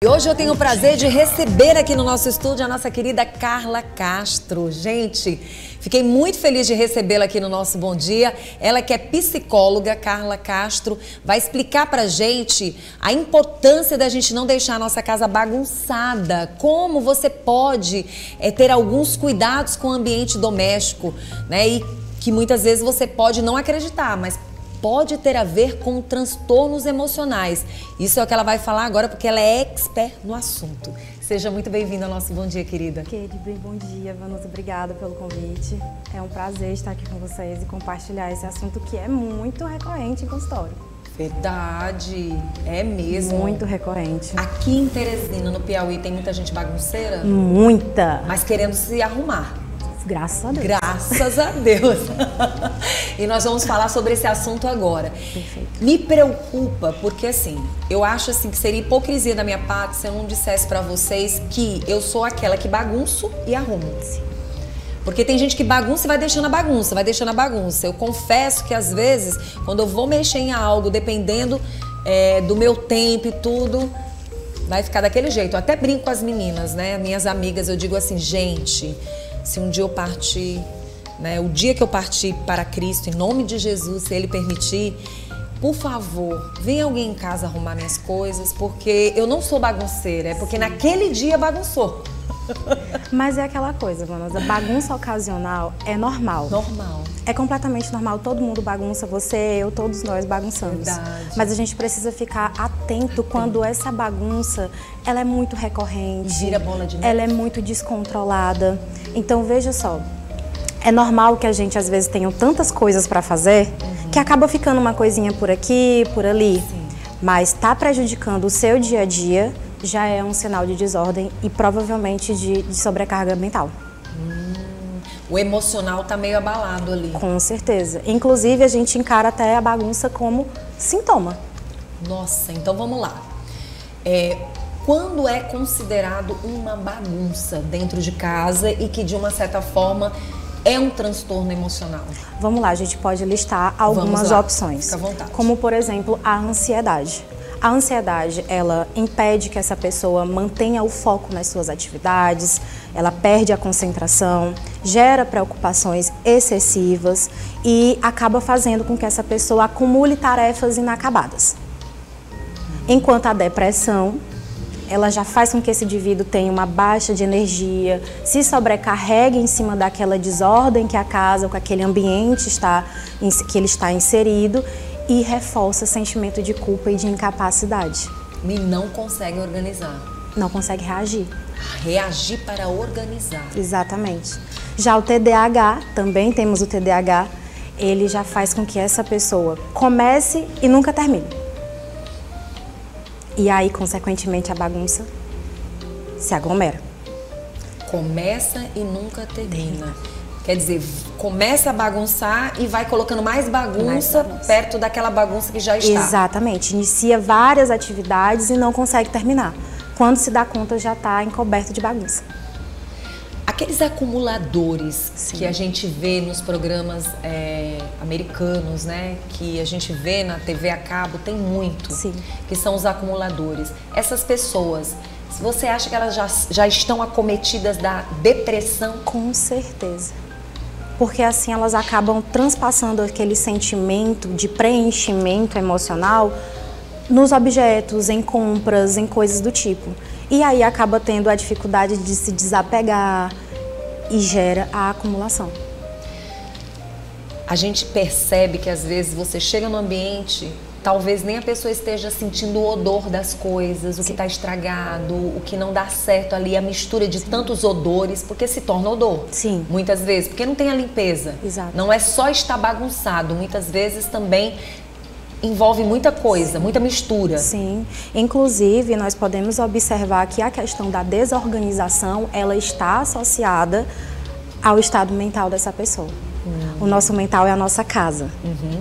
E hoje eu tenho o prazer de receber aqui no nosso estúdio a nossa querida Carla Castro. Gente, fiquei muito feliz de recebê-la aqui no nosso Bom Dia. Ela que é psicóloga, Carla Castro, vai explicar pra gente a importância da gente não deixar a nossa casa bagunçada. Como você pode ter alguns cuidados com o ambiente doméstico, né? E que muitas vezes você pode não acreditar, mas pode ter a ver com transtornos emocionais. Isso é o que ela vai falar agora, porque ela é expert no assunto. Seja muito bem-vinda ao nosso Bom Dia, querida. Querida, bom dia, Vanusa. Obrigada pelo convite. É um prazer estar aqui com vocês e compartilhar esse assunto que é muito recorrente em consultório. Verdade, é mesmo. Muito recorrente. Aqui em Teresina, no Piauí, tem muita gente bagunceira? Muita! Mas querendo se arrumar. Graças a Deus. Graças a Deus. E nós vamos falar sobre esse assunto agora. Perfeito. Me preocupa porque, assim, eu acho assim que seria hipocrisia da minha parte se eu não dissesse pra vocês que eu sou aquela que bagunço e arrumo. Sim. Porque tem gente que bagunça e vai deixando a bagunça, vai deixando a bagunça. Eu confesso que às vezes, quando eu vou mexer em algo, dependendo do meu tempo e tudo, vai ficar daquele jeito. Eu até brinco com as meninas, né? Minhas amigas, eu digo assim, gente, se um dia eu partir, né, o dia que eu partir para Cristo, em nome de Jesus, se Ele permitir, por favor, venha alguém em casa arrumar minhas coisas, porque eu não sou bagunceira, é porque naquele dia bagunçou. Mas é aquela coisa, Vanusa, bagunça ocasional é normal. Normal. É completamente normal, todo mundo bagunça, você, eu, todos nós bagunçamos. Verdade. Mas a gente precisa ficar atento quando essa bagunça, ela é muito recorrente. Gira bola de neve. Ela é muito descontrolada. Então, veja só, é normal que a gente às vezes tenha tantas coisas para fazer, que acaba ficando uma coisinha por aqui, por ali. Sim. Mas está prejudicando o seu dia a dia, já é um sinal de desordem e provavelmente de sobrecarga mental. O emocional tá meio abalado ali. Com certeza. Inclusive, a gente encara até a bagunça como sintoma. Nossa, então vamos lá. Quando é considerado uma bagunça dentro de casa e que de uma certa forma é um transtorno emocional? Vamos lá, a gente pode listar algumas opções. Fica à vontade. Como, por exemplo, a ansiedade. A ansiedade, ela impede que essa pessoa mantenha o foco nas suas atividades, ela perde a concentração, gera preocupações excessivas e acaba fazendo com que essa pessoa acumule tarefas inacabadas. Enquanto a depressão, ela já faz com que esse indivíduo tenha uma baixa de energia, se sobrecarregue em cima daquela desordem que a casa, com aquele ambiente que ele está inserido, e reforça o sentimento de culpa e de incapacidade. E não consegue organizar. Não consegue reagir. Reagir para organizar. Exatamente. Já o TDAH, também temos o TDAH, ele já faz com que essa pessoa comece e nunca termine. E aí, consequentemente, a bagunça se aglomera. Começa e nunca termina. Quer dizer, começa a bagunçar e vai colocando mais bagunça perto daquela bagunça que já está. Exatamente. Inicia várias atividades e não consegue terminar. Quando se dá conta, já está encoberto de bagunça. Aqueles acumuladores Sim. que a gente vê nos programas americanos, né? Que a gente vê na TV a cabo, tem muito. Sim. Que são os acumuladores. Essas pessoas, você acha que elas já estão acometidas da depressão? Com certeza. Porque assim elas acabam transpassando aquele sentimento de preenchimento emocional nos objetos, em compras, em coisas do tipo. E aí acaba tendo a dificuldade de se desapegar e gera a acumulação. A gente percebe que às vezes você chega no ambiente, talvez nem a pessoa esteja sentindo o odor das coisas, o que está estragado, o que não dá certo ali, a mistura de tantos odores, porque se torna odor. Sim. Muitas vezes, porque não tem a limpeza. Exato. Não é só estar bagunçado, muitas vezes também envolve muita coisa, muita mistura. Sim. Inclusive, nós podemos observar que a questão da desorganização, ela está associada ao estado mental dessa pessoa. O nosso mental é a nossa casa.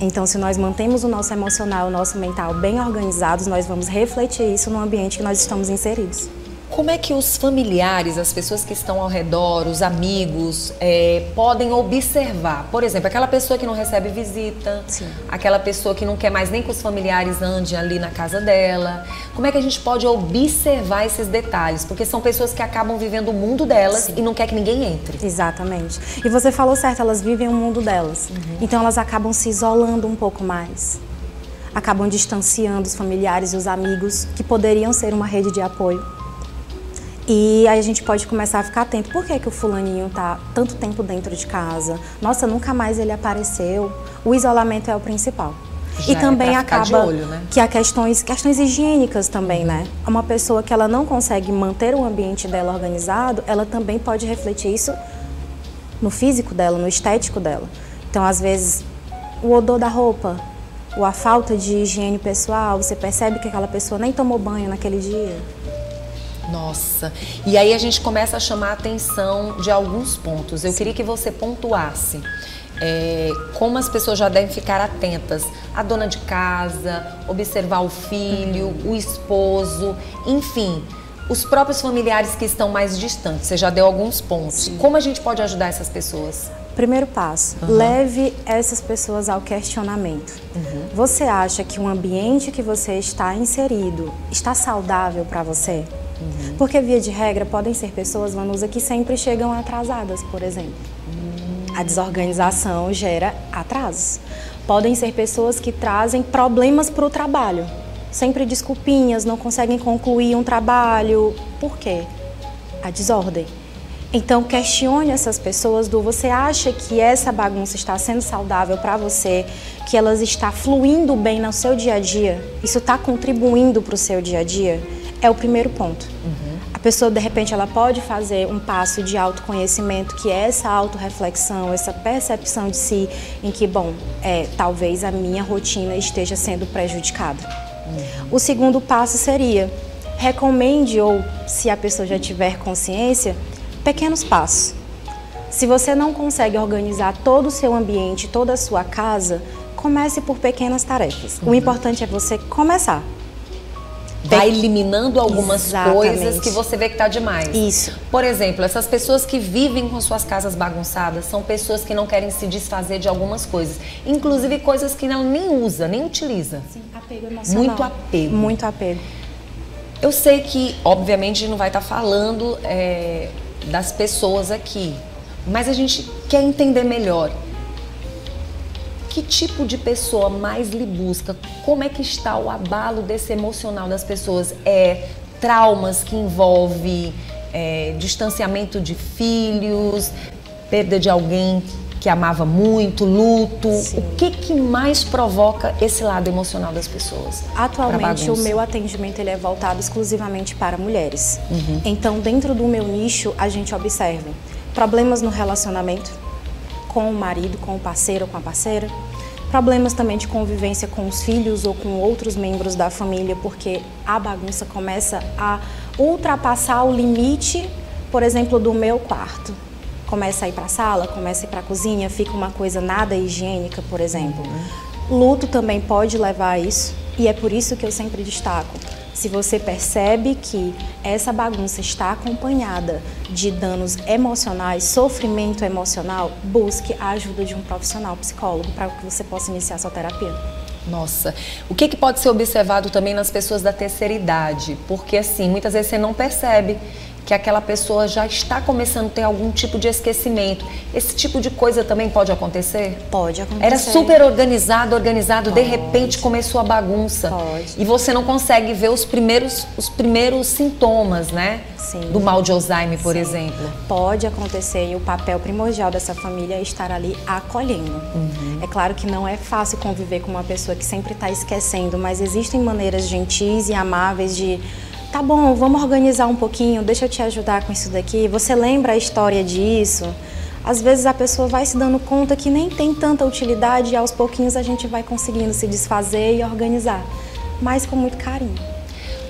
Então, se nós mantemos o nosso emocional, o nosso mental bem organizados, nós vamos refletir isso no ambiente que nós estamos inseridos. Como é que os familiares, as pessoas que estão ao redor, os amigos, podem observar? Por exemplo, aquela pessoa que não recebe visita, Sim. aquela pessoa que não quer mais nem que os familiares andem ali na casa dela. Como é que a gente pode observar esses detalhes? Porque são pessoas que acabam vivendo o mundo delas. Sim. E não quer que ninguém entre. Exatamente. E você falou certo, elas vivem o mundo delas. Então elas acabam se isolando um pouco mais. Acabam distanciando os familiares e os amigos que poderiam ser uma rede de apoio. E aí a gente pode começar a ficar atento. Por que que o fulaninho tá tanto tempo dentro de casa? Nossa, nunca mais ele apareceu. O isolamento é o principal. Já e também acaba de olho, né? que há questões higiênicas também, né? Uma pessoa que ela não consegue manter o ambiente dela organizado, ela também pode refletir isso no físico dela, no estético dela. Então, às vezes, o odor da roupa, ou a falta de higiene pessoal, você percebe que aquela pessoa nem tomou banho naquele dia. Nossa, e aí a gente começa a chamar a atenção de alguns pontos. Eu queria que você pontuasse como as pessoas já devem ficar atentas. A dona de casa, observar o filho, o esposo, enfim, os próprios familiares que estão mais distantes. Você já deu alguns pontos. Sim. Como a gente pode ajudar essas pessoas? Primeiro passo, leve essas pessoas ao questionamento. Você acha que o ambiente que você está inserido está saudável para você? Porque, via de regra, podem ser pessoas, Vanusa, que sempre chegam atrasadas, por exemplo. A desorganização gera atrasos. Podem ser pessoas que trazem problemas para o trabalho. Sempre desculpinhas, não conseguem concluir um trabalho. Por quê? A desordem. Então, questione essas pessoas você acha que essa bagunça está sendo saudável para você, que elas está fluindo bem no seu dia a dia? Isso está contribuindo para o seu dia a dia? É o primeiro ponto. A pessoa, de repente, ela pode fazer um passo de autoconhecimento, que é essa autorreflexão, essa percepção de si, em que, bom, talvez a minha rotina esteja sendo prejudicada. O segundo passo seria, recomende, ou se a pessoa já tiver consciência, pequenos passos. Se você não consegue organizar todo o seu ambiente, toda a sua casa, comece por pequenas tarefas. O importante é você começar. Vai eliminando algumas Exatamente. Coisas que você vê que tá demais. Isso. Por exemplo, essas pessoas que vivem com suas casas bagunçadas são pessoas que não querem se desfazer de algumas coisas. Inclusive coisas que ela nem usa, nem utiliza. Sim, apego emocional. Muito apego. Muito apego. Eu sei que, obviamente, a gente não vai estar falando das pessoas aqui, mas a gente quer entender melhor. Que tipo de pessoa mais lhe busca? Como é que está o abalo desse emocional das pessoas? Traumas que envolvem distanciamento de filhos, perda de alguém que amava muito, luto. Sim. O que mais provoca esse lado emocional das pessoas? Atualmente, o meu atendimento ele é voltado exclusivamente para mulheres. Então, dentro do meu nicho, a gente observa problemas no relacionamento, com o marido, com o parceiro ou com a parceira. Problemas também de convivência com os filhos ou com outros membros da família, porque a bagunça começa a ultrapassar o limite, por exemplo, do meu quarto. Começa a ir para a sala, começa a ir para a cozinha, fica uma coisa nada higiênica, por exemplo. Luto também pode levar a isso, e é por isso que eu sempre destaco. Se você percebe que essa bagunça está acompanhada de danos emocionais, sofrimento emocional, busque a ajuda de um profissional psicólogo para que você possa iniciar sua terapia. Nossa, o que pode ser observado também nas pessoas da terceira idade? Porque assim, muitas vezes você não percebe que aquela pessoa já está começando a ter algum tipo de esquecimento. Esse tipo de coisa também pode acontecer? Pode acontecer. Era super organizado, de repente começou a bagunça. Pode. E você não consegue ver os primeiros sintomas, né? Sim. Do mal de Alzheimer, por exemplo. Pode acontecer, e o papel primordial dessa família é estar ali acolhendo. É claro que não é fácil conviver com uma pessoa que sempre está esquecendo, mas existem maneiras gentis e amáveis de... Tá bom, vamos organizar um pouquinho, deixa eu te ajudar com isso daqui. Você lembra a história disso? Às vezes a pessoa vai se dando conta que nem tem tanta utilidade e aos pouquinhos a gente vai conseguindo se desfazer e organizar, mas com muito carinho.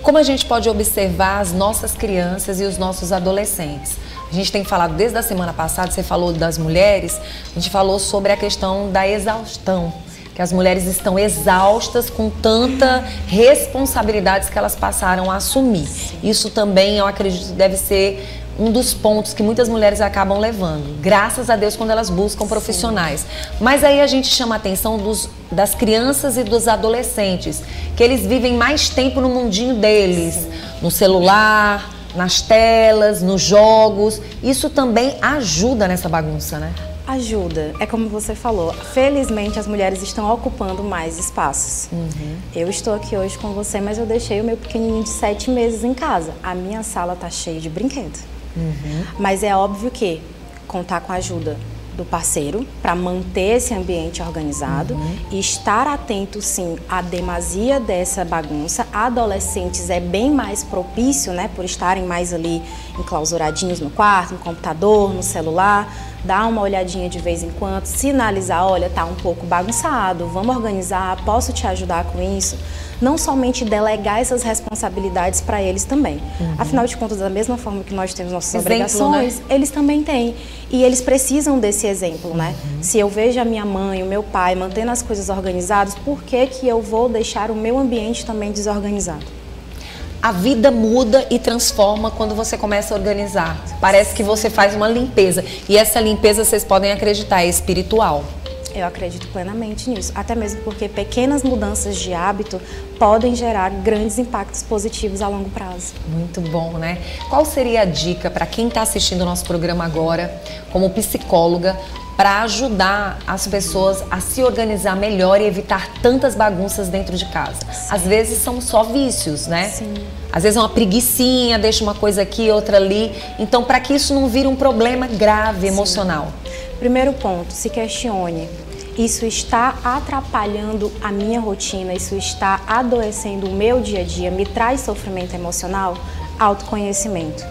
Como a gente pode observar as nossas crianças e os nossos adolescentes? A gente tem falado desde a semana passada, você falou das mulheres, a gente falou sobre a questão da exaustão. que as mulheres estão exaustas com tanta responsabilidades que elas passaram a assumir. Isso também, eu acredito, deve ser um dos pontos que muitas mulheres acabam levando, graças a Deus, quando elas buscam profissionais. Mas aí a gente chama a atenção das crianças e dos adolescentes, que eles vivem mais tempo no mundinho deles, no celular, nas telas, nos jogos. Isso também ajuda nessa bagunça, né? Ajuda. É como você falou, felizmente as mulheres estão ocupando mais espaços. Eu estou aqui hoje com você, mas eu deixei o meu pequenininho de 7 meses em casa. A minha sala tá cheia de brinquedo. Mas é óbvio que contar com a ajuda do parceiro para manter esse ambiente organizado e estar atento, sim, à demasia dessa bagunça. Adolescentes é bem mais propício, né, por estarem mais ali enclausuradinhos no quarto, no computador, no celular. Dar uma olhadinha de vez em quando, sinalizar, olha, tá um pouco bagunçado, vamos organizar, posso te ajudar com isso? Não somente delegar essas responsabilidades para eles também. Afinal de contas, da mesma forma que nós temos nossas obrigações, né? Eles também têm. E eles precisam desse exemplo, né? Se eu vejo a minha mãe, o meu pai mantendo as coisas organizadas, por que que eu vou deixar o meu ambiente também desorganizado? A vida muda e transforma quando você começa a organizar. Parece que você faz uma limpeza. E essa limpeza, vocês podem acreditar, é espiritual. Eu acredito plenamente nisso. Até mesmo porque pequenas mudanças de hábito podem gerar grandes impactos positivos a longo prazo. Muito bom, né? Qual seria a dica para quem está assistindo o nosso programa agora, como psicóloga, para ajudar as pessoas a se organizar melhor e evitar tantas bagunças dentro de casa? Às vezes são só vícios, né? Sim. Às vezes é uma preguicinha, deixa uma coisa aqui, outra ali. Então, para que isso não vire um problema grave, emocional. Primeiro ponto, se questione. Isso está atrapalhando a minha rotina, isso está adoecendo o meu dia a dia, me traz sofrimento emocional? Autoconhecimento.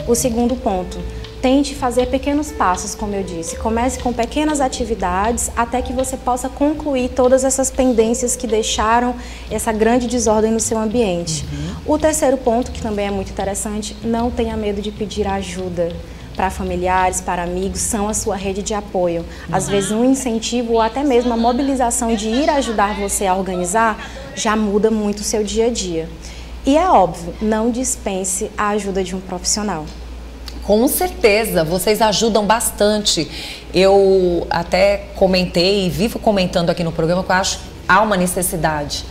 O segundo ponto, tente fazer pequenos passos, como eu disse. Comece com pequenas atividades até que você possa concluir todas essas pendências que deixaram essa grande desordem no seu ambiente. O terceiro ponto, que também é muito interessante, não tenha medo de pedir ajuda. Para familiares, para amigos, são a sua rede de apoio. Às vezes um incentivo ou até mesmo a mobilização de ir ajudar você a organizar já muda muito o seu dia a dia. E é óbvio, não dispense a ajuda de um profissional. Com certeza, vocês ajudam bastante. Eu até comentei e vivo comentando aqui no programa que eu acho que há uma necessidade.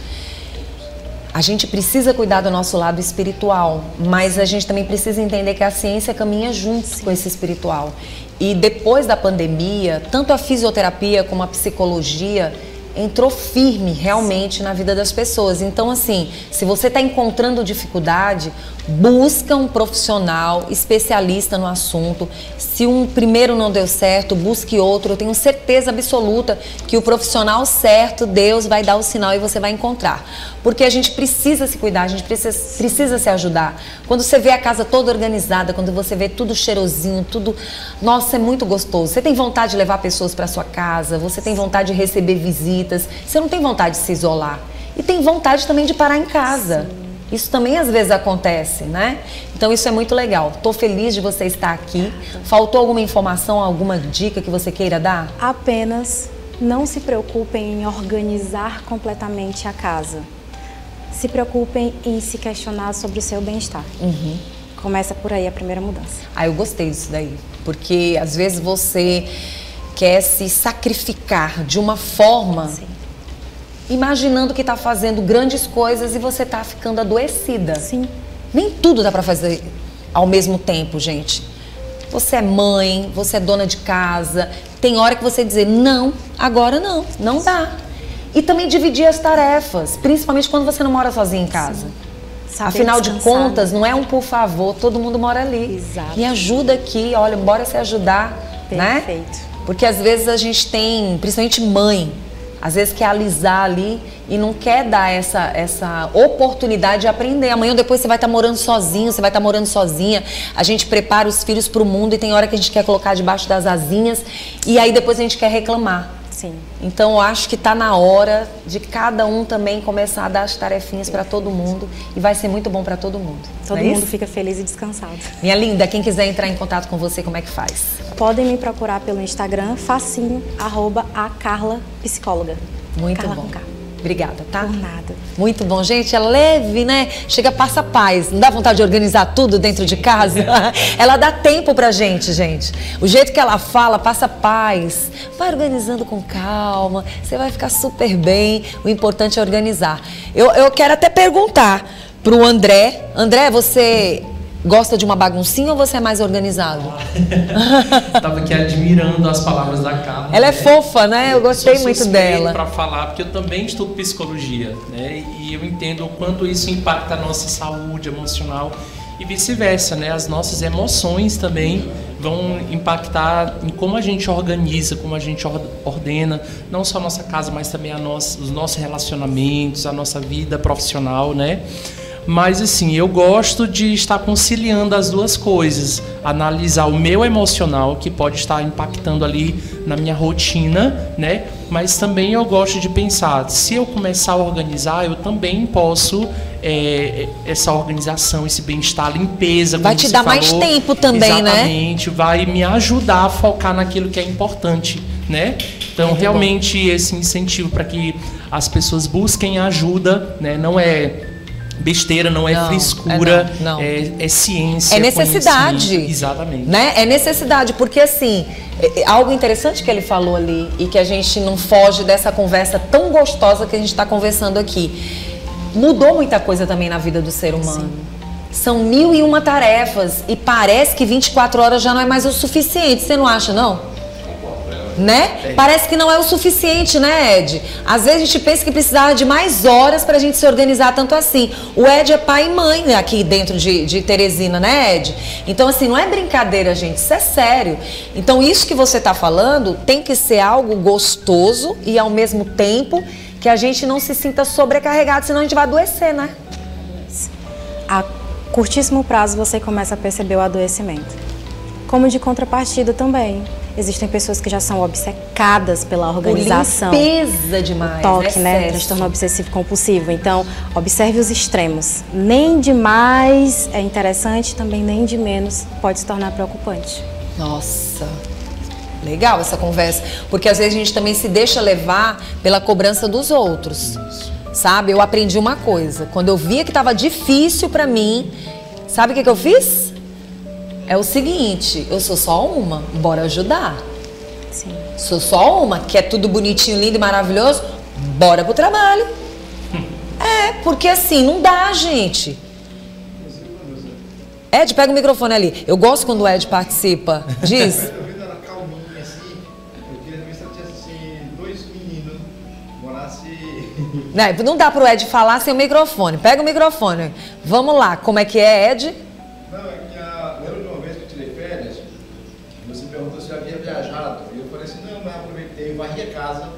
A gente precisa cuidar do nosso lado espiritual, mas a gente também precisa entender que a ciência caminha junto com esse espiritual. E depois da pandemia, tanto a fisioterapia como a psicologia entrou firme realmente na vida das pessoas. Então, assim, se você está encontrando dificuldade, busca um profissional especialista no assunto. Se um primeiro não deu certo, busque outro. Eu tenho certeza absoluta que o profissional certo, Deus vai dar o sinal e você vai encontrar. Porque a gente precisa se cuidar, a gente precisa se ajudar. Quando você vê a casa toda organizada, quando você vê tudo cheirosinho, tudo... Nossa, é muito gostoso. Você tem vontade de levar pessoas para sua casa, você tem vontade de receber visitas, você não tem vontade de se isolar. E tem vontade também de parar em casa. Isso também às vezes acontece, né? Então isso é muito legal. Estou feliz de você estar aqui. Faltou alguma informação, alguma dica que você queira dar? Apenas não se preocupem em organizar completamente a casa. Se preocupem em se questionar sobre o seu bem-estar. Começa por aí a primeira mudança. Ah, eu gostei disso daí. Porque às vezes você quer se sacrificar de uma forma... Sim. Imaginando que está fazendo grandes coisas e você está ficando adoecida. Sim. Nem tudo dá para fazer ao mesmo tempo, gente. Você é mãe, você é dona de casa. Tem hora que você dizer, não, agora não, não dá. E também dividir as tarefas, principalmente quando você não mora sozinha em casa. Afinal de contas, não é um por favor, todo mundo mora ali. Exato. Me ajuda aqui, olha, bora se ajudar, né? Perfeito. Porque às vezes a gente tem, principalmente mãe, às vezes quer alisar ali e não quer dar essa oportunidade de aprender. Amanhã ou depois você vai estar morando sozinho, você vai estar morando sozinha. A gente prepara os filhos para o mundo e tem hora que a gente quer colocar debaixo das asinhas e aí depois a gente quer reclamar. Sim. Então eu acho que está na hora de cada um também começar a dar as tarefinhas para todo mundo e vai ser muito bom para todo mundo. Todo mundo fica feliz e descansado. Minha linda, quem quiser entrar em contato com você, como é que faz? Podem me procurar pelo Instagram, facinho, @acarlapsicóloga. Muito Carla bom. com K. Obrigada, tá? Por nada. Muito bom, gente. É leve, né? Chega, passa paz. Não dá vontade de organizar tudo dentro de casa? Ela dá tempo pra gente, gente. O jeito que ela fala, passa paz. Vai organizando com calma. Você vai ficar super bem. O importante é organizar. Eu quero até perguntar pro André. André, você gosta de uma baguncinha ou você é mais organizado? Estava aqui admirando as palavras da Carla. Ela é fofa, né? Eu gostei muito dela. Para falar, porque eu também estudo psicologia, né? E eu entendo o quanto isso impacta a nossa saúde emocional e vice-versa, né? As nossas emoções também vão impactar em como a gente organiza, como a gente ordena, não só a nossa casa, mas também os nossos relacionamentos, a nossa vida profissional, né? Mas assim, eu gosto de estar conciliando as duas coisas, analisar o meu emocional, que pode estar impactando ali na minha rotina, né? Mas também eu gosto de pensar, se eu começar a organizar, eu também posso, essa organização, esse bem-estar, limpeza, vai te dar mais tempo também, né? Exatamente, vai me ajudar a focar naquilo que é importante, né? Então, muito realmente, bom. Esse incentivo para que as pessoas busquem ajuda, né? Não é besteira, não é frescura, não. É ciência, é necessidade. Exatamente. Né? É necessidade, porque assim, algo interessante que ele falou ali e que a gente não foge dessa conversa tão gostosa que a gente está conversando aqui. Mudou muita coisa também na vida do ser humano. Sim. São 1001 tarefas e parece que 24 horas já não é mais o suficiente, você não acha, não? Né? Parece que não é o suficiente, né, Ed? Às vezes a gente pensa que precisava de mais horas pra gente se organizar tanto assim. O Ed é pai e mãe aqui dentro de Teresina, né, Ed? Então, assim, não é brincadeira, gente, isso é sério. Então, isso que você tá falando tem que ser algo gostoso e, ao mesmo tempo, que a gente não se sinta sobrecarregado, senão a gente vai adoecer, né? A curtíssimo prazo você começa a perceber o adoecimento. Como de contrapartida também. Existem pessoas que já são obcecadas pela organização. Por limpeza demais, toque, né? Transtorno obsessivo compulsivo. Então, observe os extremos. Nem de mais é interessante, também nem de menos pode se tornar preocupante. Nossa, legal essa conversa. Porque às vezes a gente também se deixa levar pela cobrança dos outros. Sabe? Eu aprendi uma coisa. Quando eu via que estava difícil pra mim, sabe o que eu fiz? É o seguinte, eu sou só uma, bora ajudar. Sim. Sou só uma, que é tudo bonitinho, lindo e maravilhoso, bora pro trabalho. Porque assim, não dá, gente. Ed, pega o microfone ali. Eu gosto quando o Ed participa. Diz. Eu vi ela calminha assim, eu queria ver se ela tivesse assim, 2 meninos, morasse... Não dá pro Ed falar sem o microfone. Pega o microfone. Vamos lá, como é que é, Ed? Não, é que a última vez que eu tirei férias, você perguntou se eu havia viajado. E eu falei assim, não, mas aproveitei, varri a casa.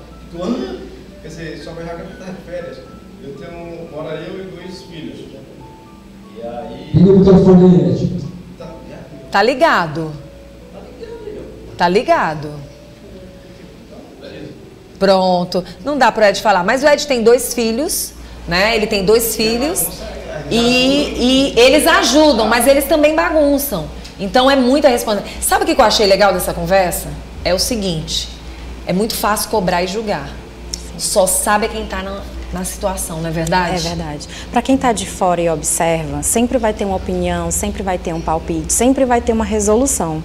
Quer dizer, só viajar que eu estava de férias. Mora eu e 2 filhos. E aí... Liga o microfone, Ed. Tá ligado? Tá ligado. Pronto. Não dá pro Ed falar. Mas o Ed tem 2 filhos, né? Ele tem 2 filhos. E eles ajudam, mas eles também bagunçam. Então é muita responsabilidade. Sabe o que eu achei legal dessa conversa? É o seguinte, é muito fácil cobrar e julgar. Só sabe quem tá na situação, não é verdade? É verdade. Para quem tá de fora e observa, sempre vai ter uma opinião, sempre vai ter um palpite, sempre vai ter uma resolução.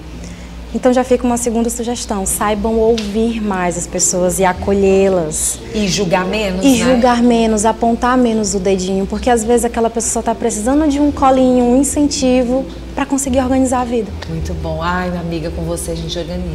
Então já fica uma segunda sugestão, saibam ouvir mais as pessoas e acolhê-las. E julgar menos, E julgar menos, apontar menos o dedinho, porque às vezes aquela pessoa só está precisando de um colinho, um incentivo para conseguir organizar a vida. Muito bom. Ai, minha amiga, com você a gente organiza.